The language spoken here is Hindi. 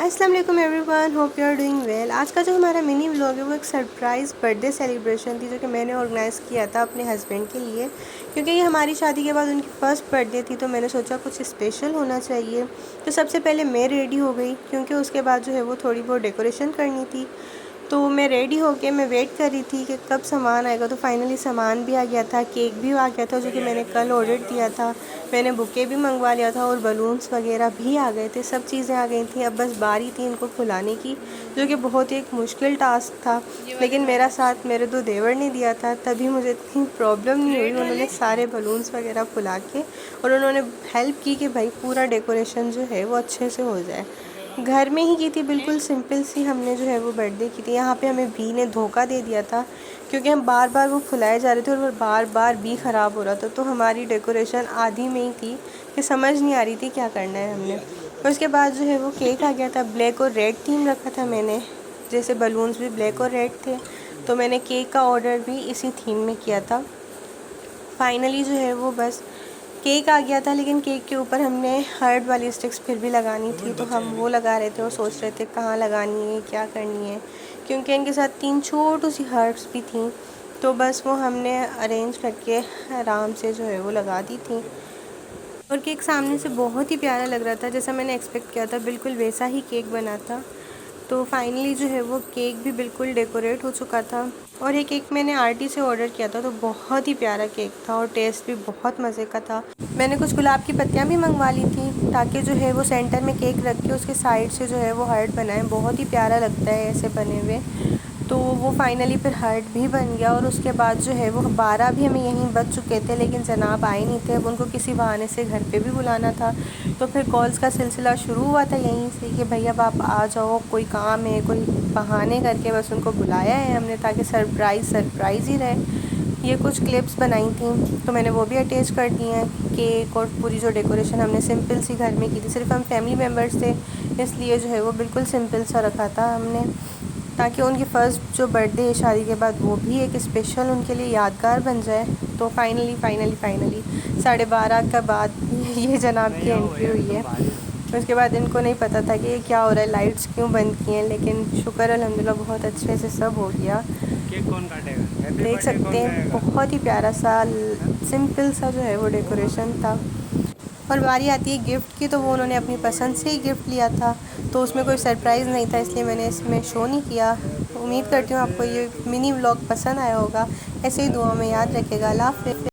अस्सलाम वालेकुम everyone, hope you are doing well. आज का जो हमारा मिनी व्लॉग है वो एक सरप्राइज़ बर्थडे सेलिब्रेशन थी जो कि मैंने ऑर्गेनाइज़ किया था अपने हस्बैंड के लिए, क्योंकि ये हमारी शादी के बाद उनकी फ़र्स्ट बर्थडे थी। तो मैंने सोचा कुछ स्पेशल होना चाहिए। तो सबसे पहले मैं रेडी हो गई, क्योंकि उसके बाद जो है वो थोड़ी बहुत डेकोरेशन करनी थी। तो मैं रेडी होके मैं वेट कर रही थी कि कब सामान आएगा। तो फाइनली सामान भी आ गया था, केक भी आ गया था जो कि मैंने कल ऑर्डर दिया था। मैंने बुके भी मंगवा लिया था और बलून्स वगैरह भी आ गए थे, सब चीज़ें आ गई थी। अब बस बारी थी इनको फुलाने की, जो कि बहुत ही एक मुश्किल टास्क था। लेकिन मेरा साथ मेरे दो देवर ने दिया था, तभी मुझे इतनी प्रॉब्लम नहीं हुई। उन्होंने सारे बलून्स वगैरह फुला के और उन्होंने हेल्प की कि भाई पूरा डेकोरेशन जो है वो अच्छे से हो जाए। घर में ही की थी, बिल्कुल सिंपल सी हमने जो है वो बर्थडे की थी। यहाँ पे हमें बी ने धोखा दे दिया था, क्योंकि हम बार बार वो फुलाए जा रहे थे और वो बार बार बी ख़राब हो रहा था। तो हमारी डेकोरेशन आधी में ही थी कि समझ नहीं आ रही थी क्या करना है हमने। और उसके बाद जो है वो केक आ गया था। ब्लैक और रेड थीम रखा था मैंने, जैसे बलून्स भी ब्लैक और रेड थे, तो मैंने केक का ऑर्डर भी इसी थीम में किया था। फाइनली जो है वो बस केक आ गया था, लेकिन केक के ऊपर हमने हर्ट वाली स्टिक्स फिर भी लगानी थी। तो हम वो लगा रहे थे और सोच रहे थे कहाँ लगानी है, क्या करनी है, क्योंकि इनके साथ 3 छोटी सी हर्ट्स भी थी। तो बस वो हमने अरेंज करके आराम से जो है वो लगा दी थी। और केक सामने से बहुत ही प्यारा लग रहा था, जैसा मैंने एक्सपेक्ट किया था, बिल्कुल वैसा ही केक बना था। तो फाइनली जो है वो केक भी बिल्कुल डेकोरेट हो चुका था। और ये केक मैंने आरटी से ऑर्डर किया था, तो बहुत ही प्यारा केक था और टेस्ट भी बहुत मज़े का था। मैंने कुछ गुलाब की पत्तियाँ भी मंगवा ली थी, ताकि जो है वो सेंटर में केक रख के उसके साइड से जो है वो हार्ट बनाए। बहुत ही प्यारा लगता है ऐसे बने हुए। तो वो फाइनली फिर हार्ट भी बन गया। और उसके बाद जो है वो 12 भी हमें यहीं बज चुके थे, लेकिन जनाब आए नहीं थे। अब उनको किसी बहाने से घर पे भी बुलाना था, तो फिर कॉल्स का सिलसिला शुरू हुआ था यहीं से कि भैया अब आप आ जाओ, कोई काम है, कोई बहाने करके बस उनको बुलाया है हमने, ताकि सरप्राइज़ ही रहे। ये कुछ क्लिप्स बनाई थी, तो मैंने वो भी अटैच कर दी हैं। केक और पूरी जो डेकोरेशन हमने सिंपल सी घर में की थी, सिर्फ हम फैमिली मेम्बर्स थे, इसलिए जो है वो बिल्कुल सिंपल सा रखा था हमने, ताकि उनकी फ़र्स्ट जो बर्थडे है शादी के बाद वो भी एक स्पेशल उनके लिए यादगार बन जाए। तो फाइनली 12:30 के बाद ये जनाब की एंट्री हुई है। उसके बाद इनको नहीं पता था कि ये क्या हो रहा है, लाइट्स क्यों बंद की हैं, लेकिन शुक्र अल्हम्दुलिल्लाह बहुत अच्छे से सब हो गया। केक कौन काटेगा? देख सकते हैं बहुत ही प्यारा सा सिंपल सा जो है वो डेकोरेशन था। और बारी आती है गिफ्ट की, तो वो उन्होंने अपनी पसंद से ही गिफ्ट लिया था, तो उसमें कोई सरप्राइज़ नहीं था, इसलिए मैंने इसमें शो नहीं किया। उम्मीद करती हूँ आपको ये मिनी व्लॉग पसंद आया होगा। ऐसे ही दुआ में याद रखेगा। अल्लाह हाफ़िज़।